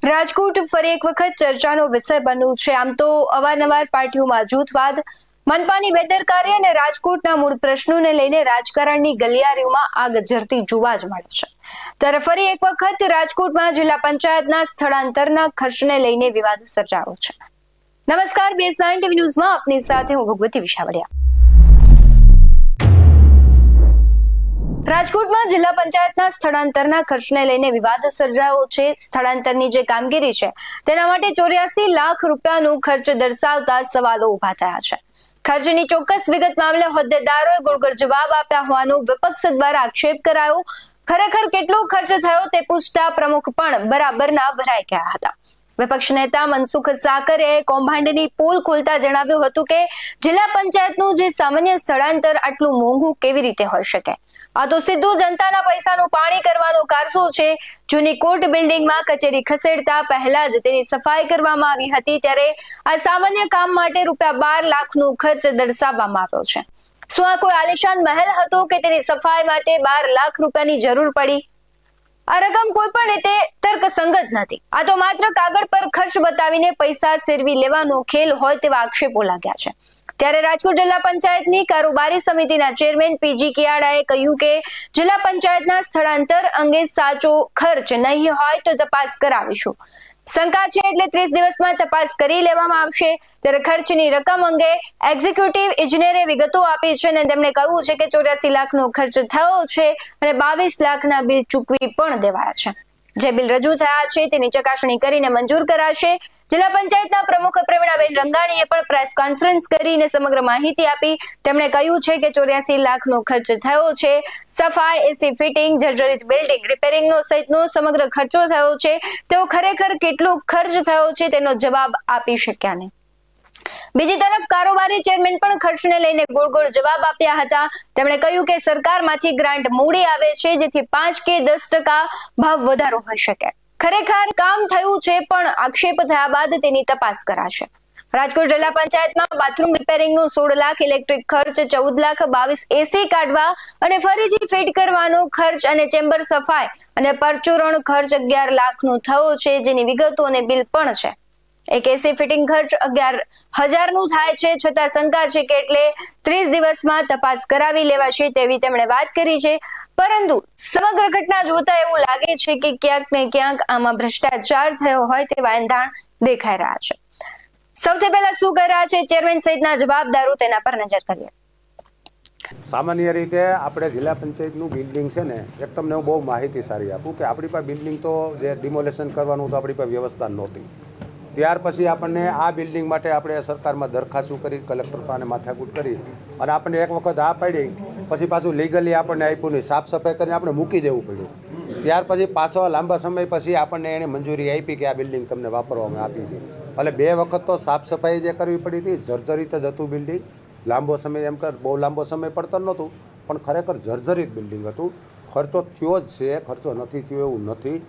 રાજકોટ ફરી એક વખત ચર્ચાનો વિષય બન્યું છે। આમ તો અવારનવાર પાર્ટીઓમાં જૂથવાદ, મનપાની બેદરકારી અને રાજકોટના મૂળ પ્રશ્નોને લઈને રાજકારણની ગલિયારીઓમાં આગ ઝરતી જોવા જ મળે છે। ત્યારે ફરી એક વખત રાજકોટમાં જિલ્લા પંચાયતના સ્થળાંતરના ખર્ચને લઈને વિવાદ સર્જાયો છે। નમસ્કાર, BS9 TV ન્યૂઝમાં આપની સાથે હું ભગવતી વિશાવડિયા। રાજકોટમાં જિલ્લા પંચાયતના સ્થળાંતરના ખર્ચને લઈને વિવાદ સર્જાયો છે। સ્થળાંતરની જે કામગીરી છે તેના માટે 84 લાખ રૂપિયાનો ખર્ચ દર્શાવતા સવાલો ઉભા થયા છે। ખર્ચની ચોક્કસ વિગત મામલે હોદ્દેદારોએ ગોળગોળ જવાબ આપ્યા હોવાનો વિપક્ષ દ્વારા આક્ષેપ કરાયો। ખરેખર કેટલો ખર્ચ થયો તે પૂછતા પ્રમુખ પણ બરાબરના ભરાઈ ગયા હતા। વિપક્ષ નેતા મનસુખ સાકરિયાએ કૌભાંડની પોલ ખોલતા જણાવ્યું હતું કે જિલ્લા પંચાયતનું જે સામાન્ય સ્થળાંતર આટલું મોંઘું કેવી રીતે હોઈ શકે? આ તો સીધું જનતાના પૈસાનું પાણી કરવાનો કારસો છે। જૂની કોર્ટ બિલ્ડિંગમાં કચેરી ખસેડતા પહેલા જ તેની સફાઈ કરવામાં આવી હતી, ત્યારે આ સામાન્ય કામ માટે ₹12 લાખનો ખર્ચ દર્શાવવામાં આવ્યો છે। શું આ કોઈ આલિશાન મહેલ હતો કે તેની સફાઈ માટે 12 લાખ રૂપિયાની જરૂર પડી? આ રકમ કોઈ પણ રીતે તર્કસંગત નથી। આ તો માત્ર કાગળ પર ખર્ચ બતાવીને પૈસા સેરવી લેવાનો ખેલ હોય તેવા આક્ષેપો લાગ્યા છે। ત્યારે રાજકોટ જિલ્લા પંચાયતની કારોબારી સમિતિના ચેરમેન PG કિયાડાએ કહ્યું કે જિલ્લા પંચાયતના સ્થળાંતર અંગે સાચો ખર્ચ નહીં હોય તો તપાસ કરાવીશું। શંકા છે એટલે 30 દિવસમાં તપાસ કરી લેવામાં આવશે। ત્યારે ખર્ચની રકમ અંગે એક્ઝિક્યુટિવ ઇજનેરે વિગતો આપી છે અને તેમણે કહ્યું છે કે 84 લાખનો ખર્ચ થયો છે અને 22 લાખના બિલ ચૂકવી પણ દેવાયા છે। જે બિલ રજૂ થયા છે તેની ચકાસણી કરીને મંજૂર કરાશે। જિલ્લા પંચાયતના પ્રમુખ પ્રવીણાબેન રંગાણીએ પણ પ્રેસ કોન્ફરન્સ કરીને સમગ્ર માહિતી આપી। તેમણે કહ્યું છે કે 84 લાખનો ખર્ચ થયો છે। સફાઈ, એસી ફિટિંગ, જર્જરિત બિલ્ડિંગ રિપેરિંગનો સહિતનો સમગ્ર ખર્ચો થયો છે। તેઓ ખરેખર કેટલો ખર્ચ થયો છે તેનો જવાબ આપી શક્યા નહીં। બીજી તરફ કારોબારી ચેરમેન પણ ખર્ચને લઈને ગોળ જવાબ આપ્યા હતા। તેમણે કહ્યું કે સરકારમાંથી ગ્રાન્ટ મોડી આવે છે, જેથી 5 કે 10% ભાવ વધારો હોઈ શકે। ખરેખર કામ થયું છે પણ આક્ષેપ થયા બાદ તેની તપાસ કરાશે। રાજકોટ જિલ્લા પંચાયતમાં બાથરૂમ રિપેરિંગનો 16 લાખ, ઇલેક્ટ્રિક ખર્ચ 14 લાખ, 22 એસી કાઢવા અને ફરીથી ફિટ કરવાનો ખર્ચ અને ચેમ્બર સફાઈ અને પરચુરણ ખર્ચ 11 લાખનો થયો છે, જેની વિગતો અને બિલ પણ છે। એક એસી ફિટિંગ ખર્ચ 11,000નું થાય છે, છતાં શંકા છે કે એટલે 30 દિવસમાં તપાસ કરાવી લેવાશે તેવી તેમણે વાત કરી છે। પરંતુ સમગ્ર ઘટના જોતા એવું લાગે છે કે ક્યાંક ને ક્યાંક આમાં ભ્રષ્ટાચાર થયો હોય તેવા એંધાણ દેખાઈ રહ્યા છે। સૌથી પહેલા શું કરી રહ્યા છે ચેરમેન સહિતના જવાબદારો, તેના પર નજર કરીએ। સામાન્ય રીતે આપણે જિલ્લા પંચાયતનું બિલ્ડિંગ છે ને, એક તમને હું બહુ માહિતી સારી આપું કે આપણી પાસે બિલ્ડિંગ તો જે ડિમોલેશન કરવાનું તો આપણી પાસે વ્યવસ્થા નહોતી। ત્યાર પછી આપણને આ બિલ્ડિંગ માટે આપણે સરકારમાં દરખાસ્તો કરી, કલેક્ટર પાસે માથાકૂટ કરી અને આપણને એક વખત આ પાડી, પછી પાછું લીગલી આપણને આપ્યું નહીં, સાફ સફાઈ કરીને આપણે મૂકી દેવું પડ્યું। ત્યાર પછી પાછો લાંબા સમય પછી આપણને એણે મંજૂરી આપી કે આ બિલ્ડિંગ તમને વાપરવામાં આપી છે। એટલે 2 વખત તો સાફ સફાઈ જે કરવી પડી હતી, જર્જરિત જ હતું બિલ્ડિંગ। લાંબો સમય એમ કર બહુ લાંબો સમય પડતો નહોતું, પણ ખરેખર જર્જરિત બિલ્ડિંગ હતું। ખર્ચો થયો જ છે, ખર્ચો નથી થયો એવું નથી।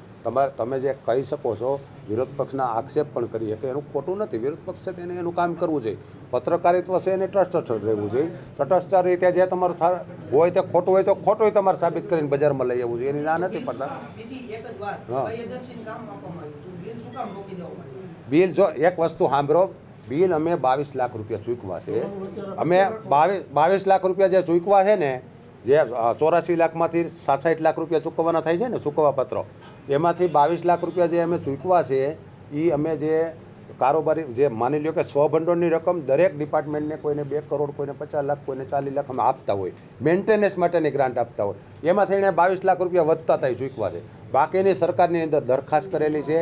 તમે જે કહી શકો છો, વિરોધ પક્ષના આક્ષેપ પણ કરીએ કે એનું ખોટું નથી। વિરોધ પક્ષે તેને એનું કામ કરવું જોઈએ। પત્રકારિત્વ છે એને ટ્રસ્ટ રહેવું જોઈએ। તટસ્થ રીતે જે તમારું હોય તે ખોટું હોય તો ખોટું તમારે સાબિત કરીને બજારમાં લઈ આવવું જોઈએ, એની ના નથી પડતા। બિલ જો એક વસ્તુ સાંભળો, બિલ અમે 22 લાખ રૂપિયા ચૂકવા છે। અમે 22 લાખ રૂપિયા જે ચૂકવા છે ને, જે 84 લાખમાંથી 67 લાખ રૂપિયા ચૂકવવાના થાય છે ને ચૂકવવા પત્રો, એમાંથી 22 લાખ રૂપિયા જે અમે ચૂકવા છે એ અમે જે કારોબારી જે માની લો કે સ્વભંડોળની રકમ દરેક ડિપાર્ટમેન્ટને કોઈને 2 કરોડ, કોઈને 50 લાખ, કોઈને 40 લાખ અમે આપતા હોય, મેન્ટેનન્સ માટેની ગ્રાન્ટ આપતા હોય, એમાંથી એને 22 લાખ રૂપિયા વધતા થાય ચૂકવા છે। બાકીની સરકારની અંદર દરખાસ્ત કરેલી છે।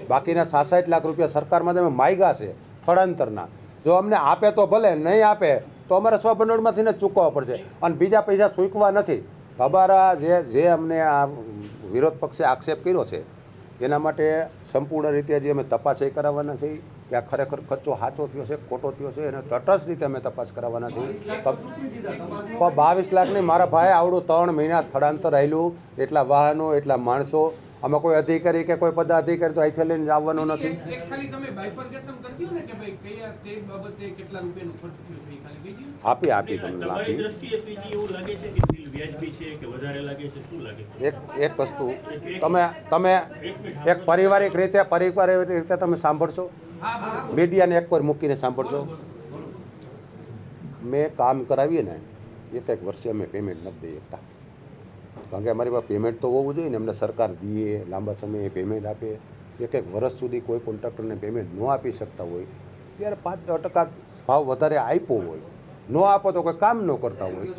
બાકીના 67 લાખ રૂપિયા સરકારમાં તમે માગ્યા છે સ્થળાંતરના। જો અમને આપે તો ભલે, નહીં આપે તો અમારે સ્વભંડોળમાંથી જ ચૂકવવા પડશે અને બીજા પૈસા ચૂકવા નથી। તમારા જે અમને આ વિરોધ પક્ષે આક્ષેપ કર્યો છે એના માટે સંપૂર્ણ રીતે જે અમે તપાસ કરાવવાના છીએ કે આ ખરેખર ખર્ચો સાચો થયો છે, ખોટો થયો છે, એને તટસ્થ રીતે અમે તપાસ કરાવવાના છીએ। 22 લાખ નહીં, મારા ભાઈ આવડું 3 મહિના સ્થળાંતર આવેલું, એટલા વાહનો, એટલા માણસો આમાં કોઈ અધિકારી કે કોઈ પદાધિકારી તો અહીંથી લઈને આવવાનો નથી. એક ખાલી તમે બાયફર્ગેશન કરી દો ને કે ભાઈ કયા સેબ બાબતે કેટલા રૂપિયાનો ખર્ચ થયો છે એ ખાલી કહી દો. આપી તમને તમારી આપી. દ્રષ્ટિએ પીજી એવું લાગે છે કે બિલ વ્યાજબી છે કે વધારે લાગે છે, શું લાગે છે? એક વસ્તુ તમે એક પારિવારિક રીતે તમે સાંભળશો, મીડિયાને એક વાર મૂકીને સાંભળશો. મેં કામ કરાવીએ ને એક વર્ષે અમે પેમેન્ટ નથી દઈ શકતા, કારણ કે અમારી પાસે પેમેન્ટ તો હોવું જોઈએ ને. અમને સરકાર દઈએ, લાંબા સમયે પેમેન્ટ આપે. એક વર્ષ સુધી કોઈ કોન્ટ્રાક્ટરને પેમેન્ટ ન આપી શકતા હોય ત્યારે 5-10% ભાવ વધારે આપ્યો હોય, ન આપો તો કોઈ કામ ન કરતા હોય.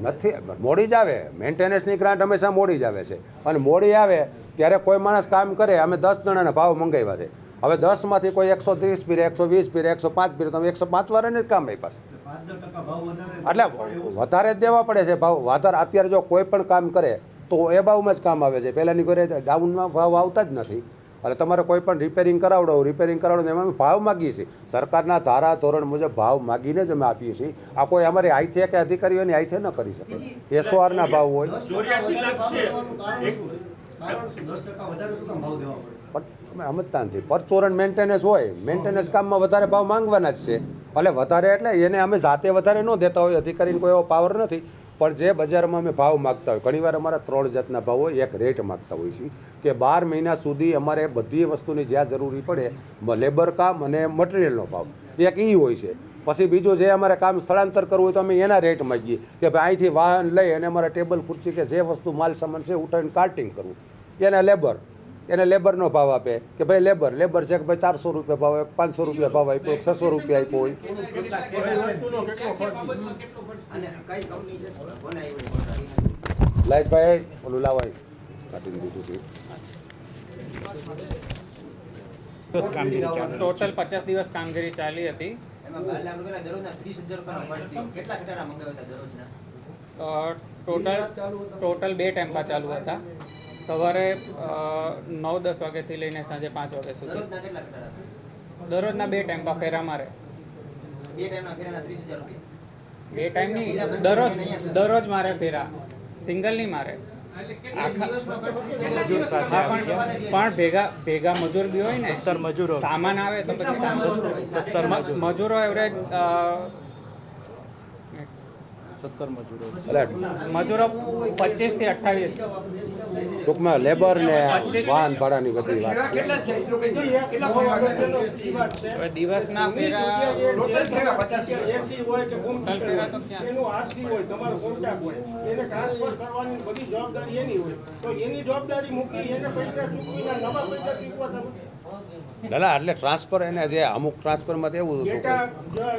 નથી, મોડી જ આવે. મેન્ટેનન્સની ગ્રાન્ટ હંમેશા મોડી જ આવે છે, અને મોડી આવે ત્યારે કોઈ માણસ કામ કરે. અમે 10 જણાના ભાવ મંગાવ્યા છે. હવે 10માંથી કોઈ 130 પીરે, 120 પીરે, 105 પીરે, તમે 105 વાળાને જ કામ આપ્યા છે. એટલે વધારે જ દેવા પડે છે ભાવ. વધારે અત્યારે જો કોઈ પણ કામ કરે તો એ ભાવમાં જ કામ આવે છે. પહેલાંની કોઈ ડાઉનમાં ભાવ આવતા જ નથી. અને તમારે કોઈ પણ રિપેરિંગ કરાવડો એમાં અમે ભાવ માગીએ છીએ. સરકારના ધારા ધોરણ મુજબ ભાવ માગીને જ અમે આપીએ છીએ. આ કોઈ અમારી આઈથે કે અધિકારીઓની આઈથે ન કરી શકે. SORના ભાવ હોય. 84 લાખ છે. પણ અમે સમજતા નથી. પરચોરણ મેન્ટેનન્સ હોય, મેન્ટેનન્સ કામમાં વધારે ભાવ માંગવાના જ છે. એટલે વધારે એટલે એને અમે જાતે વધારે ન દેતા હોય, અધિકારીને કોઈ એવો પાવર નથી. પણ જે બજારમાં અમે ભાવ માગતા હોય, ઘણીવાર અમારા 3 જાતના ભાવ હોય. એક રેટ માગતા હોય છે કે 12 મહિના સુધી અમારે બધી વસ્તુની જ્યાં જરૂરી પડે, લેબર કામ અને મટીરિયલનો ભાવ એક એ હોય છે. પછી બીજું જે અમારે કામ સ્થળાંતર કરવું હોય તો અમે એના રેટ માગીએ કે ભાઈ અહીંથી વાહન લઈ અને અમારે ટેબલ ખુરશી કે જે વસ્તુ માલ સામાન છે ઉઠાવીને કાર્ટિંગ કરવું, એને લેબરનો ભાવ આપે કે ભાઈ લેબર છે કે ભાઈ 400 રૂપિયા ભાવ, 500 રૂપિયા ભાવ આપ્યો, 600 રૂપિયા આપ્યો હોય. લાઈટભાઈ ઓલું લાવાય કાઢી દીધું છે. ટોટલ 50 દિવસ કામગીરી ચાલી હતી. ટોટલ 2 ટેમ્પા ચાલુ હતા. સવારે 9-10 વાગ્યાથી લઈને સાંજે 5 વાગ્યા સુધી. દરરોજના 2 ટેમ્પા ફેરા મારે. 2 ટાઈમ નહીં, દરરોજ મારે ફેરા, સિંગલ નહીં મારે. પણ ભેગા મજૂર બી હોય ને, સામાન આવે તો પછી મજૂરો એવરેજ 25 થી 28. ટૂંકમાં લેબર ને વાહન ભાડાની બધી વાત છે. દિવસના ફેરા ના એટલે ટ્રાન્સફર એને જે અમુક ટ્રાન્સફરમાં તો એવું હતું કે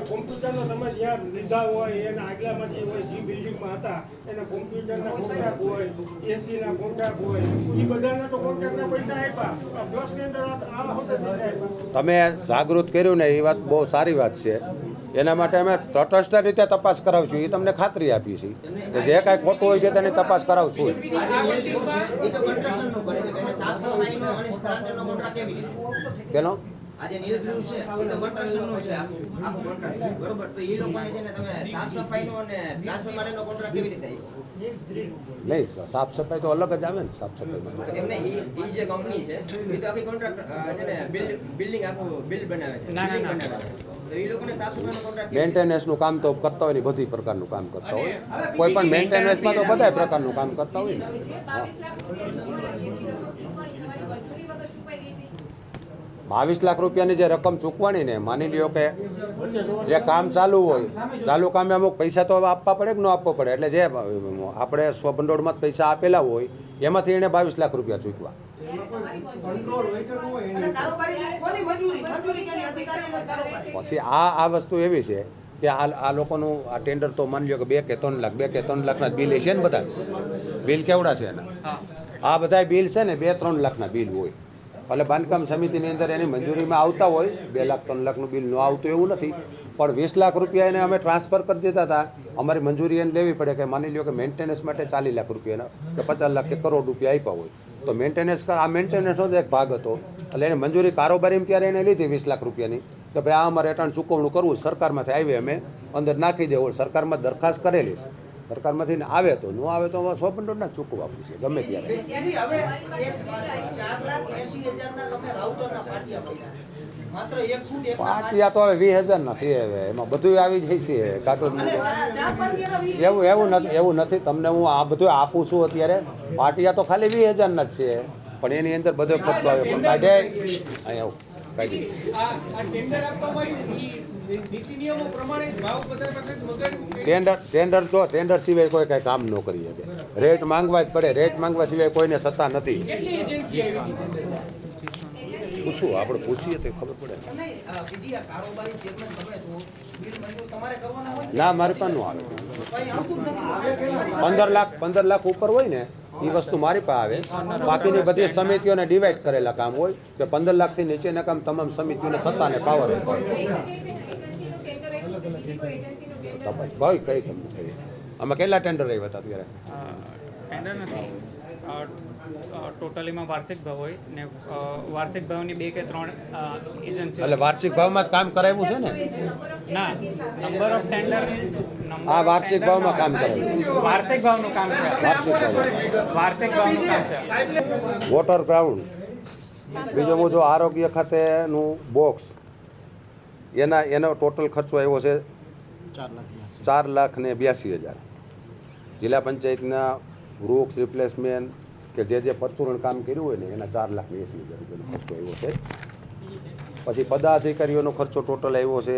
કોમ્પ્યુટરનો તમે જ્યાં લીધા હોય એના આગલામાંથી હોય, જે બિલ્ડિંગમાં હતા એના કોમ્પ્યુટરના કોન્ટ્રાક્ટ હોય, એસીના કોન્ટ્રાક્ટ હોય, એ બધાના તો કોન્ટ્રાક્ટના પૈસા આપ્યા. પ્લસની અંદર આ હોતે પૈસા આપ્યા. તમે જાગૃત કર્યું ને એ વાત બહુ સારી વાત છે. એના માટે અમે તટસ્થ રીતે તપાસ કરાવશું, એ તમને ખાતરી આપી છે કે જે કાંઈ ખોટું હોય છે તેની તપાસ કરાવશું. કેનો આજે નીલગૃહ છે એ તો કોન્ટ્રાક્શનનો છે આખો કોન્ટ્રાક્ટ, બરોબર? તો એ લોકોને છે ને તમે સાફ સફાઈનો અને ટ્રાન્સફર માટેનો કોન્ટ્રાક્ટ કેવી રીતે આવ્યો? નહીં, સાફ સફાઈ તો અલગ જ આવે ને. સાફ સફાઈ એમને એ જે કંપની છે એ તો આખી કોન્ટ્રાક્ટ છે ને બિલ્ડિંગ આખું બિલ્ડ બનાવે છે, બિલ્ડિંગ બનાવે છે. તો એ લોકોને સાફ સફાઈનો કોન્ટ્રાક્ટ મેન્ટેનન્સનું કામ તો કરતા હોય ને, બધી પ્રકારનું કામ કરતા હોય. કોઈ પણ મેન્ટેનન્સમાં તો બધા પ્રકારનું કામ કરતા હોય ને. હા, 22 લાખ રૂપિયાની જે રકમ ચૂકવાની ને, માની લ્યો કે જે કામ ચાલુ હોય, ચાલુ કામે અમુક પૈસા તો આપવા પડે કે ન આપવા પડે. એટલે જે આપણે સ્વભંડોળમાં જ પૈસા આપેલા હોય એમાંથી એને 22 લાખ રૂપિયા ચૂકવા. પછી આ વસ્તુ એવી છે કે આ લોકોનું આ ટેન્ડર તો માની લ્યો કે 2 કે 3 લાખ 2 કે 3 લાખના બિલ છે ને. બધા બિલ કેવડા છે એના? આ બધા બિલ છે ને 2-3 લાખના બિલ હોય. એટલે બાંધકામ સમિતિની અંદર એની મંજૂરીમાં આવતા હોય. 2 લાખ 3 લાખનું બિલ ન આવતું એવું નથી. પણ 20 લાખ રૂપિયા એને અમે ટ્રાન્સફર કરી દેતા હતા. અમારી મંજૂરી એને લેવી પડે કે માની લ્યો કે મેન્ટેનન્સ માટે 40 લાખ રૂપિયાના કે 50 લાખ કે કરોડ રૂપિયા આપ્યા હોય તો મેન્ટેનન્સ આ મેન્ટેનન્સનો જ એક ભાગ હતો. એટલે એને મંજૂરી કારોબારીમાં ત્યારે એને લીધી 20 લાખ રૂપિયાની કે ભાઈ આ અમારે રિટર્ન ચૂકવણું કરવું, સરકારમાંથી આવી અમે અંદર નાખી દેવું. સરકારમાં દરખાસ્ત કરેલી છે સરકારમાંથી ને આવે તો ન આવે તો 100% ના ચૂકવવા પડશે ગમે ત્યારે. એની હવે એક 4,80,000 તમે રાઉટરના પાટિયા પડ્યા માત્ર 1 ફૂટ 1 પાટિયા તો હવે 20,000 ના છે હવે એમાં બધું આવી જાય છે કાર્ટૂન. એવું નથી તમને હું આ બધું આપું છું અત્યારે. પાટિયા તો ખાલી 20,000 ના જ છે પણ એની અંદર બધો ખર્ચો આવે પણ કાઢે અહીંયા આવું કાઢી. આ ટેન્ડર આપવામાં આવ્યું ઈ નીતિ નિયમો પ્રમાણે ભાવ બધા વગર ટેન્ડર સિવાય કોઈ કાંઈ કામ ન કરી શકે. રેટ માંગવા જ પડે. રેટ માંગવા સિવાય કોઈને સત્તા નથી. કેટલી એજન્સી આવી હતી? પૂછું આપણે પૂછીએ તો ખબર પડે. બીજી આ કારોબારી ચેરમેન તમે છો બિલ મંજૂર તમારે કરવાના હોય ના મારી પાસે નો આવે. કઈ આવતું જ નથી તમારી 15 લાખ ઉપર હોય ને એ વસ્તુ મારી પાસે આવે. બાકીની બધી સમિતિઓને ડિવાઈડ કરેલા કામ હોય કે 15 લાખથી નીચેના કામ તમામ સમિતિઓને સત્તાને પાવર તપાસ ભાઈ કઈ તમને કહીએ. આમાં કેટલા ટેન્ડર આવ્યા હતા અત્યારે? ટેન્ડર નથી ટોટલીમાં વાર્ષિક ભાવ હોય ને વાર્ષિક ભાવની 2 કે 3 એજન્સી એટલે વાર્ષિક ભાવમાં જ કામ કરાવ્યું છે ને? ના નંબર ઓફ ટેન્ડર આ વાર્ષિક ભાવમાં કામ કરાવ્યું. વાર્ષિક ભાવનું કામ છે વાર્ષિક ભાવ વાર્ષિક ભાવનું કામ છે વોટર ગ્રાઉન્ડ. બીજો મુદ્દો આરોગ્ય ખાતેનું બોક્સ એનો ટોટલ ખર્ચો આવ્યો છે 4,82,000. જિલ્લા પંચાયતના વૃક્ષ રિપ્લેસમેન્ટ કે જે પરચુરણ કામ કર્યું હોય ને એના 4,80,000 રૂપિયાનો ખર્ચો આવ્યો છે. પછી પદાધિકારીઓનો ખર્ચો ટોટલ આવ્યો છે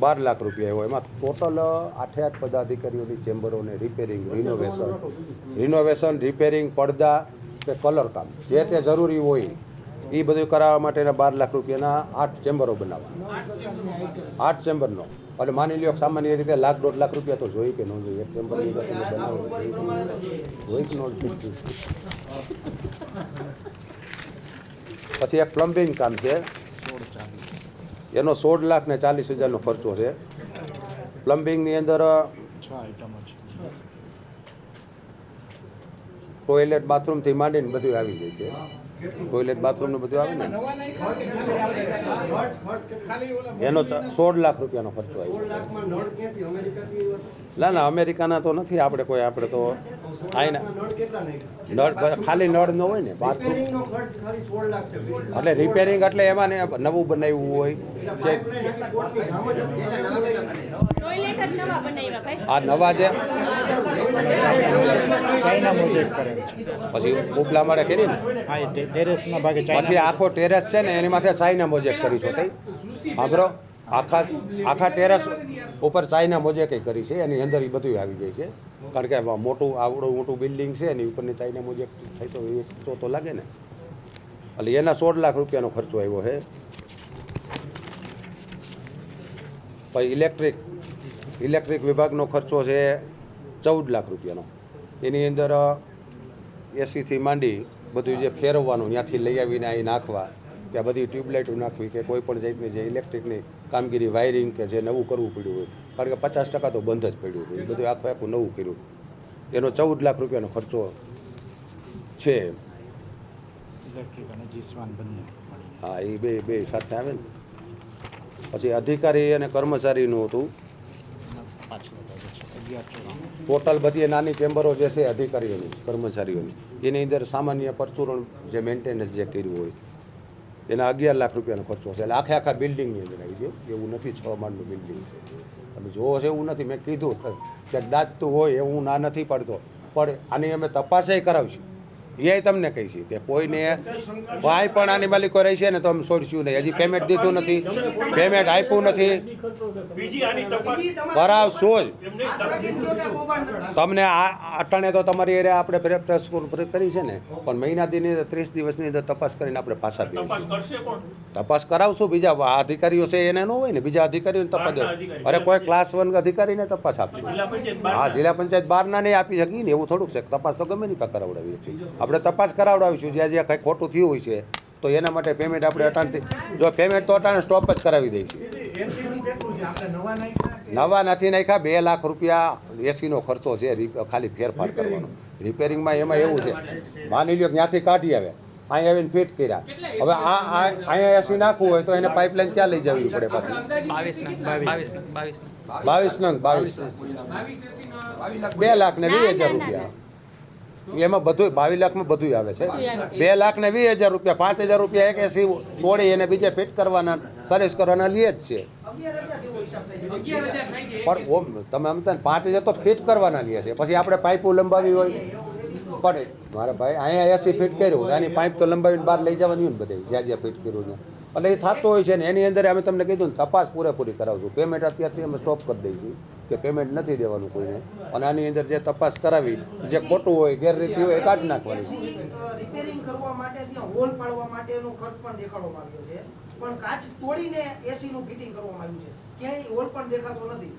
12 લાખ રૂપિયા આવ્યો. એમાં ટોટલ 8 પદાધિકારીઓની ચેમ્બરોને રિનોવેશન રિપેરિંગ પડદા કે કલર કામ જે તે જરૂરી હોય એ બધું કરાવવા માટેના 12 લાખ રૂપિયાના 8 ચેમ્બરો બનાવવાના. 8 ચેમ્બરનો એટલે માની લ્યો સામાન્ય રીતે 1,00,000-1.5 લાખ રૂપિયા તો જોઈએ કે ન જોઈએ? એક ચેમ્બરની જોઈ કે ન જોઈએ? પછી એક પ્લમ્બિંગ કામ છે એનો 16,40,000નો ખર્ચો છે. પ્લમ્બિંગની અંદર ટોયલેટ બાથરૂમથી માંડીને બધું આવી જાય છે. ટોયલેટ બાથરૂમનું બધું આવે ને એનો 16 લાખ રૂપિયાનો ખર્ચો આવ્યો. ના અમેરિકાના તો નથી આપણે કોઈ. આપણે તો આઈના નળ ખાલી નળ ન હોય ને બાથરૂમ એટલે રિપેરિંગ એટલે એમાં ને નવું બનાવ્યું હોય કે આ નવા છે પછી ઉપલા માળે કરી ને પછી આખો ટેરેસ છે ને એની માથે ચાઇના મોઝેક કરી છો તઈ સાંભળો. આખા ટેરેસ ઉપર ચાઇના મોઝેક કરી છે એની અંદર એ બધું આવી જાય છે કારણ કે આવડું મોટું બિલ્ડિંગ છે એની ઉપરની ચાઇના મોઝેક થાય તો એ ખર્ચો તો લાગે ને. એટલે એના 16 લાખ રૂપિયાનો ખર્ચો આવ્યો છે. પછી ઇલેક્ટ્રિક વિભાગનો ખર્ચો છે 14 લાખ રૂપિયાનો. એની અંદર એસીથી માંડી બધું જે ફેરવવાનું ત્યાંથી લઈ આવીને અહીં નાખવા ત્યાં બધી ટ્યુબલાઇટો નાખવી કે કોઈ પણ જાતની જે ઇલેક્ટ્રિકની કામગીરી વાયરિંગ કે જે નવું કરવું પડ્યું હોય કારણ કે 50% તો બંધ જ પડ્યું હતું. એ બધું આખું નવું કર્યું. એનો 14 લાખ રૂપિયાનો ખર્ચો છે. હા એ બે સાથે આવે ને. પછી અધિકારી અને કર્મચારીનું હતું ટોટલ બધી નાની ચેમ્બરો જે છે અધિકારીઓની કર્મચારીઓની એની અંદર સામાન્ય પરચુરણ જે મેન્ટેનન્સ જે કર્યું હોય એના 11 લાખ રૂપિયાનો ખર્ચો છે. એટલે આખા બિલ્ડિંગની અંદર આવી ગયો. એવું નથી 6 માળનું બિલ્ડિંગ છે. તમે જોવો છો એવું નથી. મેં કીધું કે દાજતું હોય એવું ના નથી પડતો પણ આની અમે તપાસે કરાવશું. એ તમને કહી છે કે કોઈને કાંઈ પણ આની માલિકો રહી છે ને તો અમે છોડશું નહીં. હજી પેમેન્ટ દીધું નથી, પેમેન્ટ આપ્યું નથી, કરાવશું જ. તમને આ અટાણે તો તમારી એરે આપણે પ્રેસ કરી છે ને પણ મહિના દીની 30 દિવસની અંદર તપાસ કરીને આપણે પાછા તપાસ કરાવશું. બીજા અધિકારીઓ છે એને ન હોય ને બીજા અધિકારીઓને તપાસ. અરે કોઈ ક્લાસ 1 અધિકારીને તપાસ આપશું. હા જિલ્લા પંચાયત 12ના નહીં આપી શકીએ ને એવું થોડુંક છે. તપાસ તો ગમે નહીં કરાવડાવીએ છીએ આપણે. તપાસ કરાવડાવીશું જ્યાં જ્યાં કંઈ ખોટું થયું હોય છે તો એના માટે પેમેન્ટ આપણે અટાણથી જો પેમેન્ટ તો અટાણે સ્ટોપ જ કરાવી દઈશું. નવા નથી નાખ્યા. 2 લાખ રૂપિયા એસીનો ખર્ચો છે ખાલી ફેરફાર કરવાનો. રિપેરિંગમાં એમાં એવું છે માની લ્યો ત્યાંથી કાઢી આવે અહીં આવીને ફિટ કર્યા. હવે અહીંયા એસી નાખવું હોય તો એને પાઇપલાઇન ક્યાં લઈ જવી પડે પાછી? 22 નંગ. 2,20,000 રૂપિયા એમાં બધું 22 લાખમાં બધું આવે છે 2,20,000 રૂપિયા 5,000 રૂપિયા એક એસી છોડી એને બીજે ફિટ કરવાના સર્વિસ કરવાના લે જ છે 11,000 જેવો હિસાબ થાય છે. 11,000 થાય છે. પણ ઓમ તમે સમજતા ને 5,000 તો ફિટ કરવાના લે છે પછી આપણે પાઇપો લંબાવી હોય પડે મારા ભાઈ અહીંયા એસી ફિટ કર્યું આની પાઇપ તો લંબાવીને બહાર લઈ જવાની હોય ને બધે જ્યાં જ્યાં ફિટ કર્યું છે એટલે એ થતું હોય છે ને એની અંદર અમે તમને કીધું ને તપાસ પૂરેપૂરી કરાવશું પેમેન્ટ અત્યારથી અમે સ્ટોપ કરી દઈશું કે પેમેન્ટ નથી દેવાનું કોઈને અને આની અંદર જે તપાસ કરાવી જે ખોટું હોય ગેરરીતિ હોય એ કાઢી નાખવાની એસી રિપેરિંગ કરવા માટે ત્યાં હોલ પાડવા માટેનો ખર્ચ પણ દેખાડવામાં આવ્યો છે પણ કાચ તોડીને એસી નું ફિટિંગ કરવામાં આવ્યું છે ક્યાંય હોલ પણ દેખાતો નથી.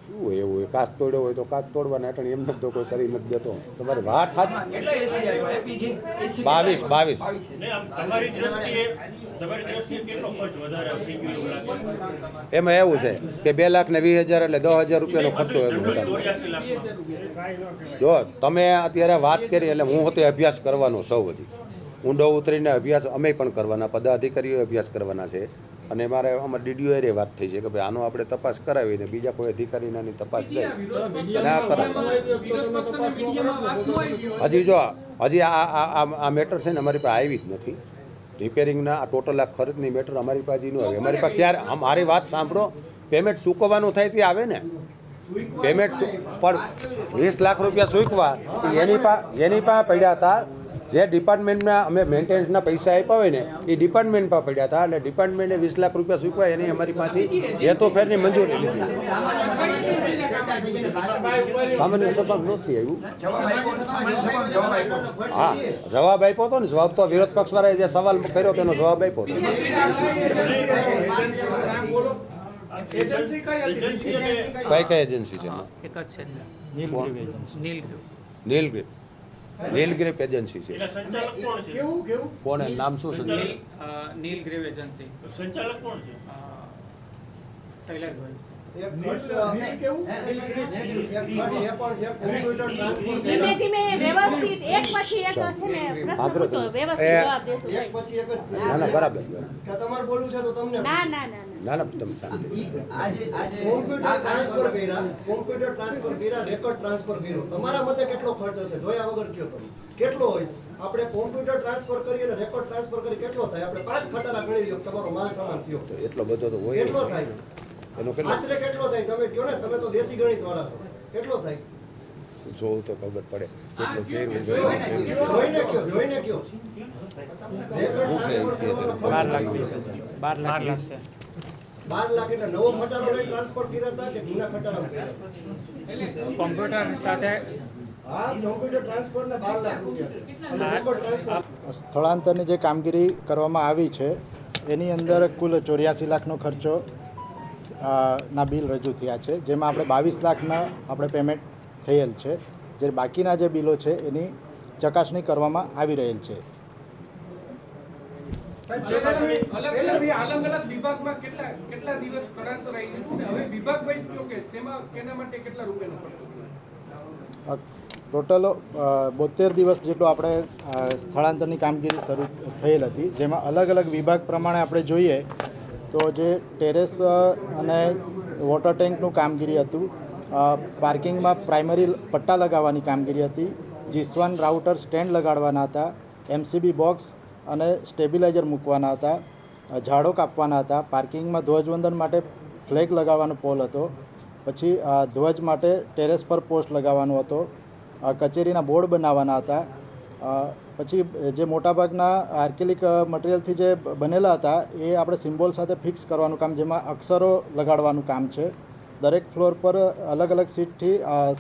શું હોય એવું હોય કાચ તોડ્યો હોય તો કાચ તોડવાના હેઠળ એમ નથી તો કોઈ કરી નથી દેતો તમારી વાત હાથ 22 ને આમ તમારી દ્રષ્ટિએ કેટલો ખર્ચ વધારે થઈ ગયો એવું લાગે? એમાં એવું છે કે 2,20,000 એટલે 10,000 રૂપિયાનો ખર્ચો એમ વધારે 84 લાખમાં. જો તમે અત્યારે વાત કરી એટલે હું હોતે અભ્યાસ કરવાનો સૌ હજી ઊંડો ઉતરીને અભ્યાસ અમે પણ કરવાના પદાધિકારીઓ અભ્યાસ કરવાના છે અને મારે અમારે ડીડીઓ એ વાત થઈ છે કે ભાઈ આનો આપણે તપાસ કરાવીને બીજા કોઈ અધિકારીને આની તપાસ દઈ અને આ કરાવે વિરોધ પક્ષને મીડિયામાં વાત ન આવી હોય. હજી જો હજી આ મેટર છે ને અમારી પાસે આવી જ નથી રિપેરિંગના આ ટોટલ આ ખર્ચની મેટર અમારી પાસે હજી ન આવી અમારી પાસે ક્યારે મારી વાત સાંભળો પેમેન્ટ ચૂકવવાનું થાય તે આવે ને પેમેન્ટ પણ 20 લાખ રૂપિયા ચૂકવા એની પાસે પડ્યા હતા જે ડિપાર્ટમેન્ટના અમે મેન્ટેનન્સના પૈસા આપ્યા હોય ને એ ડિપાર્ટમેન્ટ પાસે પડ્યા હતા એટલે ડિપાર્ટમેન્ટે 20 લાખ રૂપિયા ચૂકવા એની અમારી પાસેથી હેતુફેરની મંજૂરી લીધી સામાન્ય સભામાં નથી આવ્યું હા જવાબ આપ્યો હતો ને જવાબ તો વિરોધ પક્ષવાળાએ જે સવાલ કર્યો તેનો જવાબ આપ્યો હતો એજન્સી કઈ હતી? કઈ એજન્સી છે એક જ છે નીલગ્રીપ એજન્સી છે એના સંચાલક કોણ છે? કોણ એનું નામ શું છે નીલ ગ્રેવ એજન્સી સંચાલક કોણ છે? શૈલેષભાઈ ધીમે ધીમે વ્યવસ્થિત એક પછી એક છે ને પ્રશ્ન પૂછો વ્યવસ્થિત જવાબ દેશો ના ના બરાબર તમારે બોલવું છે તો તમને ના ના ના ના ના તમે શાંતિ કોમ્પ્યુટર ટ્રાન્સફર કર્યા રેકોર્ડ ટ્રાન્સફર કર્યો તમારા મતે કેટલો ખર્ચ હશે જોયા વગર કયો તમે કેટલો હોય આપણે કોમ્પ્યુટર ટ્રાન્સફર કરીએ અને રેકોર્ડ ટ્રાન્સફર કરી કેટલો થાય આપણે 5 ખટારા ગણી લ્યો તમારો માલ સામાન થયો તો એટલો બધો તો હોય કેટલો થાય એનો કેટલો આશરે કેટલો થાય તમે કહો ને તમે તો દેશી ગણિત વાળા છો કેટલો થાય જોવું તો ખબર પડે કેટલું ફેરવું જોઈએ જોઈને કયો રેકોર્ડ ટ્રાન્સફર કરવાનો ખર્ચ 12 લાખ છે 12 લાખ એટલે નવો ખટારો લઈ ટ્રાન્સફર કર્યા હતા કે જૂના ખટારા કર્યા કોમ્પ્યુટર સાથે હા કોમ્પ્યુટર ટ્રાન્સફરના 12 લાખ રૂપિયા છે અને રેકોર્ડ ટ્રાન્સફર સ્થળાંતરની જે કામગીરી કરવામાં આવી છે એની અંદર કુલ 84 લાખનો ખર્ચો ના બિલ રજૂ થયા છે જેમાં આપણે 22 લાખના આપણે પેમેન્ટ થયેલ છે જે બાકીના જે બિલો છે એની ચકાસણી કરવામાં આવી રહેલ છે અલગ અલગ વિભાગમાં કેટલા દિવસ સ્થળાંતર આવી ગયું ને હવે વિભાગ વાઇઝ કયો કે શેમાં કેના માટે કેટલા રૂપિયાનો ખર્ચો થયો? ટોટલ 72 દિવસ જેટલો આપણે સ્થળાંતરની કામગીરી શરૂ થયેલ હતી જેમાં અલગ અલગ વિભાગ પ્રમાણે આપણે જોઈએ તો જે ટેરેસ અને વોટર ટેન્કનું કામગીરી હતું પાર્કિંગમાં પ્રાઇમરી પટ્ટા લગાવવાની કામગીરી હતી G1 રાઉટર સ્ટેન્ડ લગાડવાના હતા MCB બોક્સ અને સ્ટેબિલાઇઝર મૂકવાના હતા ઝાડો કાપવાના હતા પાર્કિંગમાં ધ્વજવંદન માટે ફ્લેગ લગાવવાનો પોલ હતો પછી ધ્વજ માટે ટેરેસ પર પોસ્ટ લગાવવાનો હતો કચેરીના બોર્ડ બનાવવાના હતા પછી જે મોટાભાગના આર્કેલિક મટીરિયલથી જે બનેલા હતા એ આપણે સિમ્બોલ સાથે ફિક્સ કરવાનું કામ જેમાં અક્ષરો લગાડવાનું કામ છે દરેક ફ્લોર પર અલગ અલગ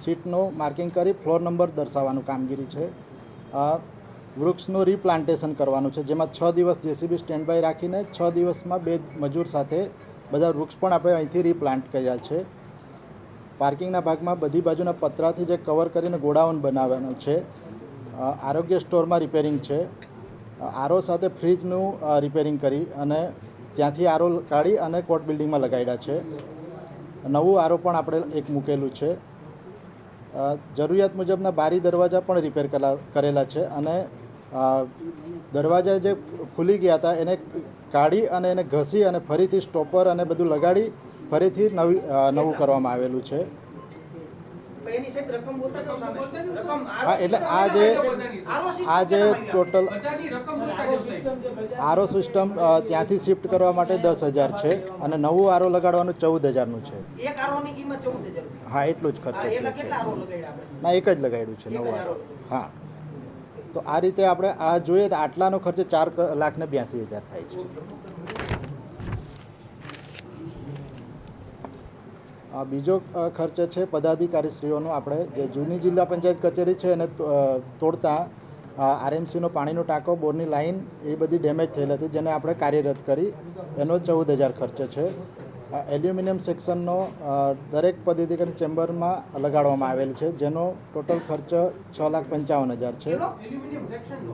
સીટનું માર્કિંગ કરી ફ્લોર નંબર દર્શાવવાનું કામગીરી છે વૃક્ષનું રીપ્લાન્ટેશન કરવાનું છે જેમાં 6 દિવસ JCB સ્ટેન્ડ બાય રાખીને 6 દિવસમાં 2 મજૂર સાથે બધા વૃક્ષ પણ આપણે અહીંથી રીપ્લાન્ટ કર્યા છે પાર્કિંગના ભાગમાં બધી બાજુના પતરાથી જે કવર કરીને ગોડાઉન બનાવવાનું છે આરોગ્ય સ્ટોરમાં રિપેરિંગ છે આરો સાથે ફ્રીજનું રિપેરિંગ કરી અને ત્યાંથી આરો કાઢી અને કોર્ટ બિલ્ડિંગમાં લગાડ્યા છે નવું આરો પણ આપણે એક મૂકેલું છે જરૂરિયાત મુજબના બારી દરવાજા પણ રિપેર કરેલા છે અને દરવાજા જે ખુલી ગયા હતા એને કાઢી અને એને ઘસી અને ફરીથી સ્ટોપર અને બધું લગાડી ફરીથી નવું કરવામાં આવેલું છે પણ એની સાહેબ રકમ બોલતા કેવું સામે રકમ હા, એટલે આ જે ટોટલ બધાની રકમ બોલતા જાઓ સાહેબ. આરો સિસ્ટમ ત્યાંથી શિફ્ટ કરવા માટે 10,000 છે અને નવું આરો લગાડવાનું 14,000નું છે. એક આરોની કિંમત 14,000. હા, એટલું જ ખર્ચ એટલે થયો છે. કેટલા આરો લગાડ્યા આપણે? ના, એક જ લગાડ્યું છે એક જ નવું આરો. આરો. હા, તો આ રીતે આપણે આ જોઈએ તો આટલાનો ખર્ચ 4,82,000 થાય છે. બીજો ખર્ચ છે પદાધિકારીશ્રીઓનો. આપણે જે જૂની જિલ્લા પંચાયત કચેરી છે એને તોડતા આરએમસીનો પાણીનો ટાંકો, બોરની લાઇન એ બધી ડેમેજ થયેલ હતી, જેને આપણે કાર્યરત કરી. એનો 14,000 ખર્ચ છે. એલ્યુમિનિયમ સેક્શનનો દરેક પદાધિકારી ચેમ્બરમાં લગાડવામાં આવેલ છે, જેનો ટોટલ ખર્ચ 6,55,000 છે. એલ્યુમિનિયમ સેક્શનનો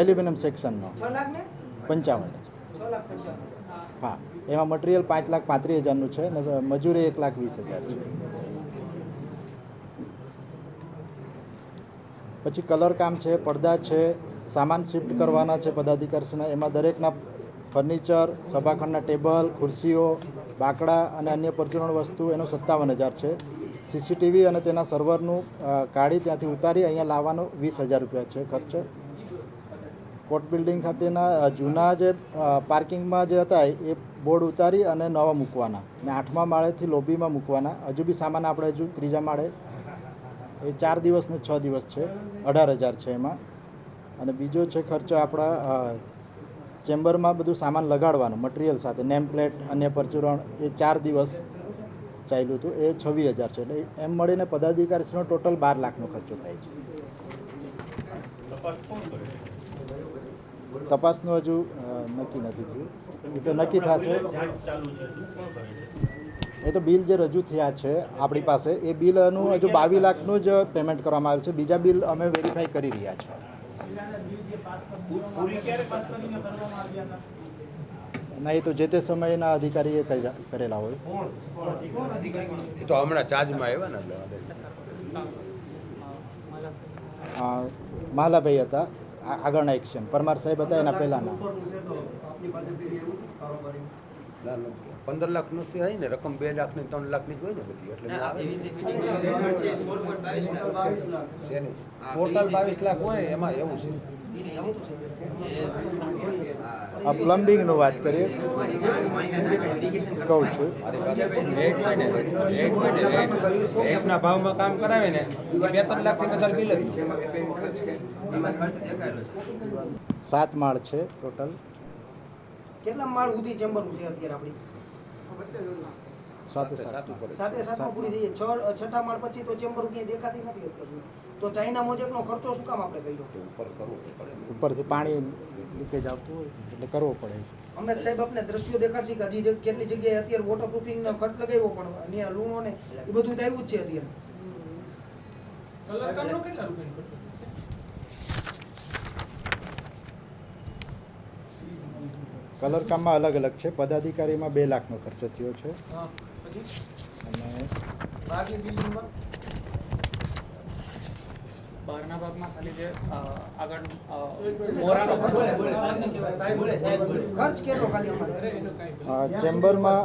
એલ્યુમિનિયમ સેક્શનનો 6 લાખ ને 55,000. 6,55,000. હા, એમાં મટીરિયલ 5,35,000નું છે અને મજૂરી 1,20,000 છે. પછી કલર કામ છે, પડદા છે, સામાન શિફ્ટ કરવાના છે પદાધિકારીના. એમાં દરેકના ફર્નિચર, સભાખંડના ટેબલ, ખુરશીઓ, બાકડા અને અન્ય પરચુરણ વસ્તુ એનો 57,000 છે. સીસીટીવી અને તેના સર્વરનું કાઢી ત્યાંથી ઉતારી અહીંયા લાવવાનો 20,000 રૂપિયા છે ખર્ચ. કોર્ટ બિલ્ડિંગ ખાતેના જૂના જે પાર્કિંગમાં જે હતા એ બોર્ડ ઉતારી અને નવા મૂકવાના ને 8મા માળેથી લોબીમાં મૂકવાના. હજુ બી સામાન આપણે હજુ 3જા માળે એ 4 દિવસ ને 6 દિવસ છે, 18,000 છે એમાં. અને બીજો છે ખર્ચ આપણા ચેમ્બરમાં બધું સામાન લગાડવાનું મટીરિયલ સાથે, નેમ પ્લેટ, અન્ય પરચુરણ, એ 4 દિવસ ચાલ્યું હતું, એ 26,000 છે. એટલે એમ મળીને પદાધિકારીનો ટોટલ 12 લાખનો ખર્ચો થાય છે. તપાસ કોણ કરે છે? તપાસનું હજુ નક્કી નથી થયું, એ તો નક્કી થશે. જાંચ ચાલુ છે, શું કોણ કરે છે? એ તો બિલ જે રજૂ થયા છે આપણી પાસે, એ બિલનું હજુ 22 લાખનું જ પેમેન્ટ કરવામાં આવેલ છે. બીજા બિલ અમે વેરીફાઈ કરી રહ્યા છીએ. પૂરી ક્યારે પાસ કરીને કરવામાં આવ્યા હતા? ના, એ તો જે તે સમયના અધિકારીએ કરેલા હોય. એ તો હમણાં ચાર્જમાં આવ્યા ને માલાભાઈ હતા આગળના એક્શન, પરમાર સાહેબ હતા એના પહેલાંના. 15 લાખનું હોય ને રકમ, 2 લાખની 3 લાખની જ હોય ને બધી. એટલે આ PVC ફિટિંગ નો ખર્ચ છે 16.22 લાખ. શેની? ટોટલ 22 લાખ હોય એમાં એવું છે. એને આવું તો છે જે આ પ્લમ્બિંગનું વાત કરીએ કહું છું. એકના ભાવમાં કામ કરાવે ને 2-3 લાખથી વધારે બિલ જ છે. એમાં ખર્ચ દેખાયેલો છે. 7 માળ છે ટોટલ. કેટલા માળ સુધી ચેમ્બરનું છે અત્યારે આપણી? સાથે સાતમાં પૂરી થઈ જાય. 6ઠા માળ પછી તો ચેમ્બર ક્યાંય દેખાતી નથી અત્યાર સુધી. તો ચાઇના મુજબનો ખર્ચો શું કામ આપણે કર્યો? ઉપરથી પાણી લીકેજ આવતું હોય એટલે કરવો પડે છે. અમે સાહેબ આપને દ્રશ્યો દેખાડશે કે હજી કેટલી જગ્યાએ અત્યારે વોટરપ્રૂફિંગનો ખર્ચ લગાવ્યો, પણ અહીંયા લૂણો ને એ બધું તો આવ્યું જ છે અત્યારે. કલર કામનો કેટલા રૂપિયાનો ખર્ચો? કલર કામમાં અલગ અલગ છે. પદાધિકારીમાં 2 લાખનો ખર્ચો થયો છે. હા, પછી અને બહારની બિલ્ડિંગમાં બહારના ભાગમાં ખાલી જે આગળ ખર્ચ કેટલો ખાલી અમારે? ચેમ્બરમાં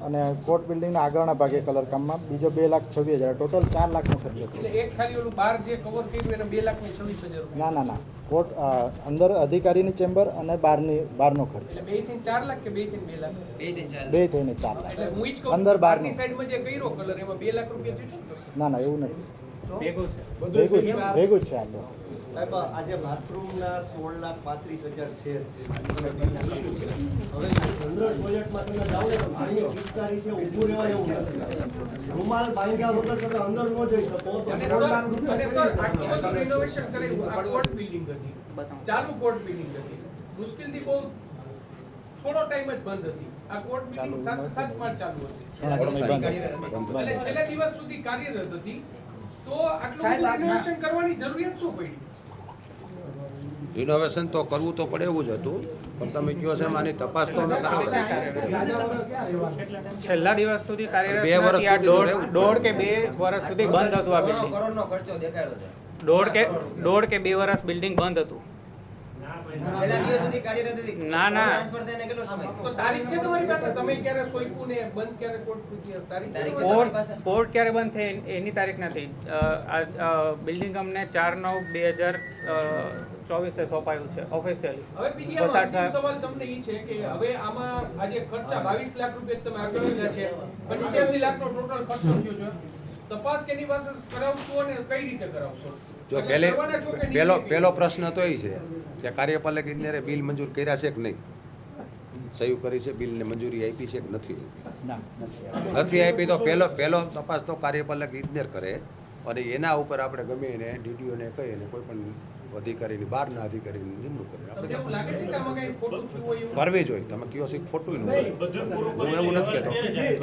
અને કોર્ટ બિલ્ડિંગના આગળના ભાગે કલર કામમાં બીજો 2,26,000, ટોટલ 4 લાખનો ખર્ચો થયો. એટલે એક ખાલી ઓલું બહાર જે કવર કર્યું એને 2,26,000 રૂપિયા. ના, કોર્ટ અંદર અધિકારીની ચેમ્બર અને બહારનો ખર્ચ એટલે 2 થી 4 લાખ કે 2 થી 2 લાખ? 2 થઈને 4 લાખ. એટલે હું ઈ જ કહું અંદર છું, બહારની. બહારની સાઈડમાં જે કર્યો કલર એમાં 2 લાખ રૂપિયા થયું છે ને? ના, એવું નથી. ભેગું છે. ભેગું જ છે આ તો. સાહેબ આજે બાથરૂમના 16,35,000 છે. હવે જનરલ ટોયલેટમાં તમે જાઓ ને તો પાણીની પિચકારી છે, ઊભું રહેવાય એવું નથી. રૂમાલ બાંધ્યા વગર તમે અંદર ન જઈ શકો તો અને 3 લાખ સર રૂપિયા આટલું બધું renovation કરાવ્યું. આ કોર્ટ બિલ્ડિંગ હતી, ચાલુ કોર્ટ બિલ્ડિંગ હતી, મુશ્કેલથી બહુ થોડો ટાઈમ જ બંધ હતી. આ કોર્ટ બિલ્ડિંગ 7 માળ ચાલુ હતી, એટલે છેલ્લા દિવસ સુધી કાર્યરત હતી. તો આટલું સાહેબ, બધું renovation કરવાની જરૂરિયાત શું પડી? રિનોવેશન તો કરવું તો પડે એવું જ હતું, પણ તમે કહો છો એમ આની તપાસ તો અમે કરાવી. છેલ્લા દિવસ સુધી કાર્યરત 2 વર્ષ નથી. આ સુધી તો રહેવું જ દોઢ કે 2 વર્ષ સુધી બંધ હતું આ બિલ્ડિંગ. કરોડનો ખર્ચો દેખાડ્યો છે. દોઢ કે 2 વર્ષ બિલ્ડિંગ બંધ હતું. છેલ્લા દિવસ સુધી કાર્યરત હતી. ના, ના. ટ્રાન્સફર થઈને કેટલો સમય? તો તારીખ છે તમારી પાસે? તમે ક્યારે સોંપ્યું ને બંધ ક્યારે કોર્ટ પૂછી? તારીખ છે તારીખ તમારી પાસે? કોર્ટ ક્યારે બંધ થઈ એની તારીખ નથી. બિલ્ડિંગ અમને 4/9/2024 સોંપાયું છે ઓફિશિયલી. હવે બીજી આમાં અંતિમ સવાલ તમને ઈ છે કે હવે આમાં આજે ખર્ચા 22 લાખ રૂપિયા તમે આપ્યા છે, 85 લાખનો ટોટલ ખર્ચો થયો છે. તપાસ કેની પાસે કરાવશો અને કઈ રીતે કરાવશો? જો અને પહેલે કરવાના છો કે નહીં? પહેલો પ્રશ્ન તો એ છે કે કાર્યપાલક ઇજનેરે બિલ મંજૂર કર્યા છે કે નહીં, સહી કરી છે, બિલને મંજૂરી આપી છે કે નથી નથી આપી તો પહેલો તપાસ તો કાર્યપાલક ઇજનેર કરે અને એના ઉપર આપણે ગમે એને ડીડીઓને કહીએ ને કોઈ પણ અધિકારીની બહારના અધિકારીની નિમણૂક કરે તમને એવું લાગે છે કે આમાં કંઈ ખોટું થયું હોય એવું? કરવી જોઈએ. તમે કયો છો ખોટું ન હોય, હું એવું નથી કહેતો,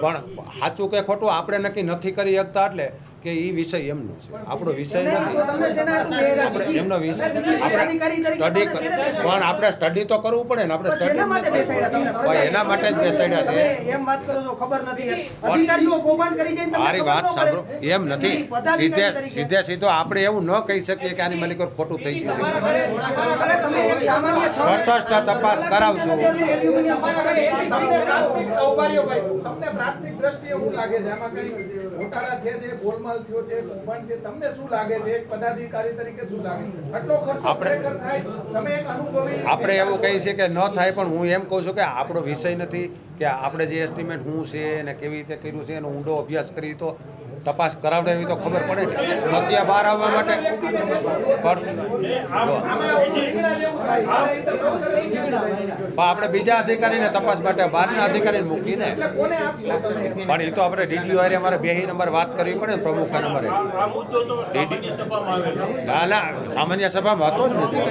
પણ સાચું કે ખોટું આપણે નક્કી નથી કરી શકતા એટલે કે એ વિષય એમનો છે, આપણો વિષય તો નથી. તમને શેના આટલું બેરા? બીજી- એમનો વિષય બીજી અધિકારી તરીકે સ્ટડી તમને શેને બેસાડ્યા? પણ આપણે સ્ટડી તો કરવું પડે ને. આપણે પણ શેના માટે બેસાડ્યા તમને? પણ એના માટે જ બેસાડ્યા છે. તમે એમ વાત કરો છો ખબર નથી. અધિકારીઓ કૌભાંડ કરી જાય ને તમને મારી ખબર વાત ન પડે. સાંભળો, એમ નથી. પદાધિકારી તરીકે. સીધો આપણે એવું ન કહી શકીએ કે આની માલિકો ખોટું થઈ ગયું છે. અરે તમે એક સામાન્ય છો. તટસ્થ તપાસ કરાવશું. એલ્યુમિનિયમ તમને પ્રાથમિક દ્રષ્ટિએ શું લાગે છે આમાં કઈ ઘોટાળા છે, જે ગોલમાલ થયો છે, કૌભાંડ છે, તમને શું લાગે છે? એક પદાધિકારી તરીકે શું લાગે? આટલો ખર્ચો ખરેખર થાય? તમે એક અનુભવી આપણે એવું કહીએ છીએ કે ન થાય, પણ હું એમ કહું છું કે આપણો વિષય નથી કે આપણે જે એસ્ટિમેટ શું છે અને કેવી રીતે કર્યું છે એનો ઊંડો અભ્યાસ કરી તો તપાસ કરાવડાવી તો ખબર પડે ને. સત્ય બહાર આવવા માટે આપણે બીજા અધિકારીને તપાસ માટે બહારના અધિકારીને મૂકીને, કોને આપશો તમે? પણ એ તો આપણે ડીડીઓ હારે અમારે બેહી નંબર વાત કરવી પડે ને પ્રમુખ નંબરે. આ મુદ્દો તો સામાન્ય સભામાં આવેલો. ના સામાન્ય સભામાં હતો જ નથી.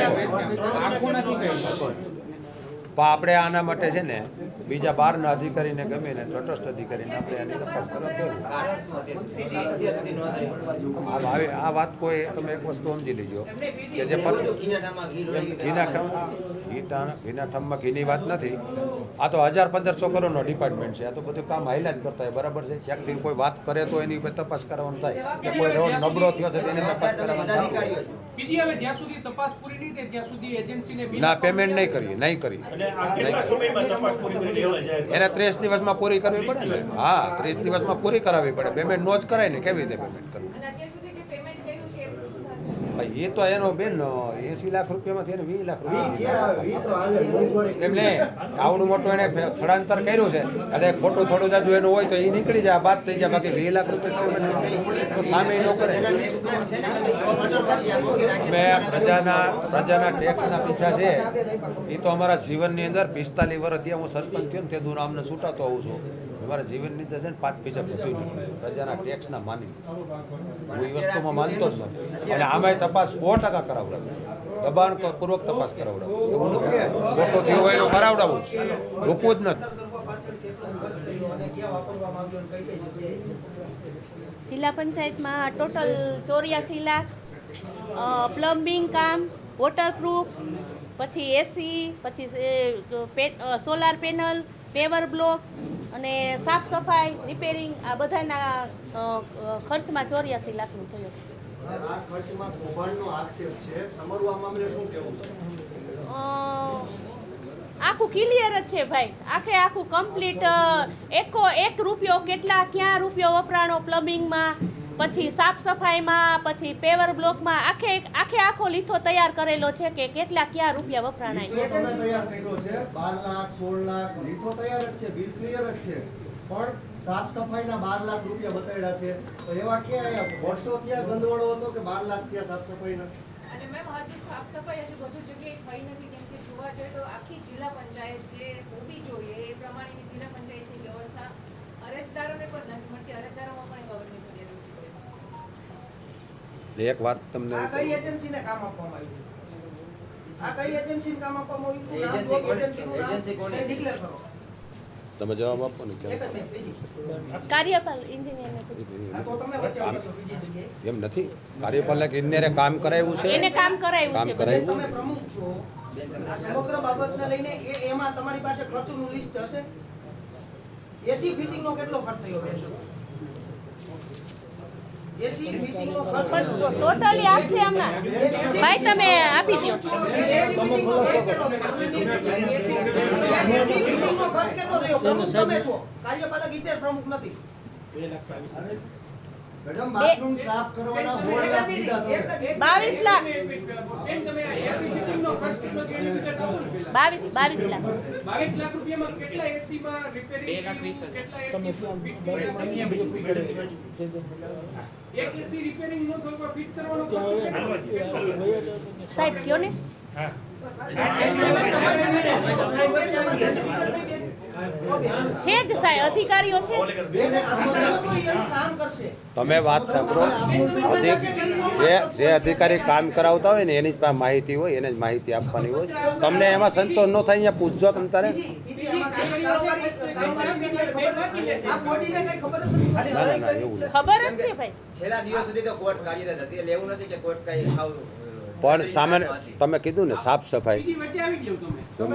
આખું નથી કહ્યું. પણ આપણે આના માટે છે ને બીજા બહારના અધિકારીને ગમે ને તટસ્થ અધિકારીને આપણે આની તપાસ કરવા દેવું. આ વાત કોઈ તમે એક વસ્તુ સમજી લેજો કે જે ઘીના ઠામમાં ઘીની વાત નથી. આ તો 1000-1500 કરોડનો ડિપાર્ટમેન્ટ છે. આ તો બધું કામ હાઈલા જ કરતા હોય, બરાબર છે. ક્યાંકથી કોઈ વાત કરે તો એની ઉપર તપાસ કરવાનું થાય કે કોઈ રોડ નબળો થયો છે તેની તપાસ કરવાનું થાય. બીજી હવે જ્યાં સુધી તપાસ પૂરી નહીં થાય ત્યાં સુધી એજન્સીને બિલ ના પેમેન્ટ નહીં કરીએ. અને આ કેટલા સમયમાં તપાસ પૂરી કરી લેવાય જાય? એને 30 દિવસમાં પૂરી કરવી પડે ને. હા 30 દિવસમાં પૂરી કરાવવી પડે. પેમેન્ટ નો જ કરાય ને, કેવી રીતે પેમેન્ટ કરવું? ભાઈ એ તો એનો બેન 80 લાખ રૂપિયામાંથી એને 20 લાખ રૂપિયા એમને આવડું મોટું એને સ્થળાંતર કર્યું છે અને ખોટું થોડું જાજુ એનું હોય તો એ નીકળી જાય, બાદ થઈ જાય. બાકી 20 લાખ રૂપિયા કામે ન કરે. મેં પ્રજાના ટેક્સના પીછા છે એ તો અમારા જીવનની અંદર 45 વર્ષથી હું સરપંચ થયો ને તે દૂર આમને છૂટાતો આવું છું. અમારા જીવનની અંદર છે ને 5 પૈસા બધું નહીં પ્રજાના ટેક્સના માની હું એ વસ્તુમાં માનતો જ નથી. અને આમાંય તપાસ 100% કરાવડાવું, દબાણ પૂર્વક તપાસ કરાવડાવું. એવું નથી ખોટો થયો હોય એનો કરાવડાવું જ, રોકવું જ નથી. જિલ્લા પંચાયતમાં ટોટલ 84 લાખ, પ્લમ્બિંગ કામ, વોટરપ્રૂફ, પછી એસી, પછી સોલાર પેનલ, પેવર બ્લોક અને સાફ સફાઈ, રિપેરિંગ, આ બધાના ખર્ચમાં 84 લાખનું થયું. આ ખર્ચમાં કૌભાંડનો આક્ષેપ છે, તમારું આ મામલે શું કહેવું છે? આખું ક્લિયર જ છે ભાઈ, આખું કમ્પ્લીટ. એક રૂપિયો કેટલા ક્યાં રૂપિયો વપરાણો પ્લમ્બિંગમાં, પછી સાફ સફાઈમાં, પછી પેવર બ્લોકમાં, આખો લીથો તૈયાર કરેલો છે કે કેટલા ક્યાં રૂપિયા વપરાણાય. તમે તૈયાર કર્યો છે 12 લાખ 16 લાખ લીધો તૈયાર જ છે, બિલ ક્લિયર જ છે, પણ સાફ સફાઈના 12 લાખ રૂપિયા બતાડ્યા છે. તો એવા ક્યાં વર્ષો ત્યાં ગંદવાળો હતો કે 12 લાખ ત્યાં સાફ સફાઈના? અને મેમ હજુ સાફ સફાઈ હજુ બધું જગ્યાએ થઈ નથી, કેમ કે જોવા જઈએ તો આખી જિલ્લા પંચાયત જે હોવી જોઈએ એ પ્રમાણેની જિલ્લા પંચાયતની વ્યવસ્થા અરજદારોને પણ નથી મળતી. અરજદારોમાં પણ એ બાબતની ફરિયાદ. એક વાત તમને આ કઈ એજન્સીને કામ આપવામાં આવ્યું? આ કઈ એજન્સીને કામ આપવામાં આવ્યું? એજન્સી કોને ડિક્લેર કરો? તમે જવાબ આપો ને. એક જ મિનિટ, બીજી. કાર્યપાલ એન્જિનિયરને આ તો તમે વચ્ચે આવજો બીજી જગ્યાએ. એમ નથી, કાર્યપાલક ઇજનેરે કામ કરાવ્યું છે. એને કામ કરાવ્યું છે. બેન, તમે પ્રમુખ છો, આ સમગ્ર બાબતને લઈને એમાં તમારી પાસે ખર્ચનું લિસ્ટ હશે? એસી ફિટિંગનો કેટલો ખર્ચ થયો બેન? એસી મીટિંગનો ખર્ચ પણ ટોટલી આપશે હમણાં ભાઈ તમે આપી દો એસી મીટિંગનો ખર્ચ કેટલો થયો? એસી મીટિંગનો ખર્ચ કેટલો થયો? પ્રમુખ તમે છો, કાર્યપાલક ઇન્ચાર્જ પ્રમુખ નથી. મેડમ બાથરૂમ સાફ કરવાના 16 લાખ દીધા તમે. 22 લાખ. બેન, તમે આ AC મીટિંગનો ખર્ચ કેટલો થયો એની વિગત આપો ને પહેલા. 22 લાખ 22 લાખ રૂપિયામાં કેટલા AC માં રિપેરિંગ કેટલા AC એક AC રિપેરિંગ નો થતો ફિટ કરવાનો ખર્ચ કેટલો? સાહેબ કયો ને છે જ સાહેબ અધિકારીઓ છે તમે વાત સાંભળો, જે અધિકારી કામ કરાવતા હોય ને એની જ પાસે માહિતી હોય, એને જ માહિતી આપવાની હોય. તમને એમાં સંતોષ ન થાય અહીંયા પૂછજો તમે તારે. ના, એવું નહીં. ખબર જ છે ભાઈ છેલ્લા દિવસ સુધી તો કોર્ટ કાર્યરત હતી એટલે એવું નથી કે કોર્ટ કઈ ખાવ પણ સામાન્ય તમે કીધું ને સાફ સફાઈ, બીજી વચ્ચે આવી ગયો તમે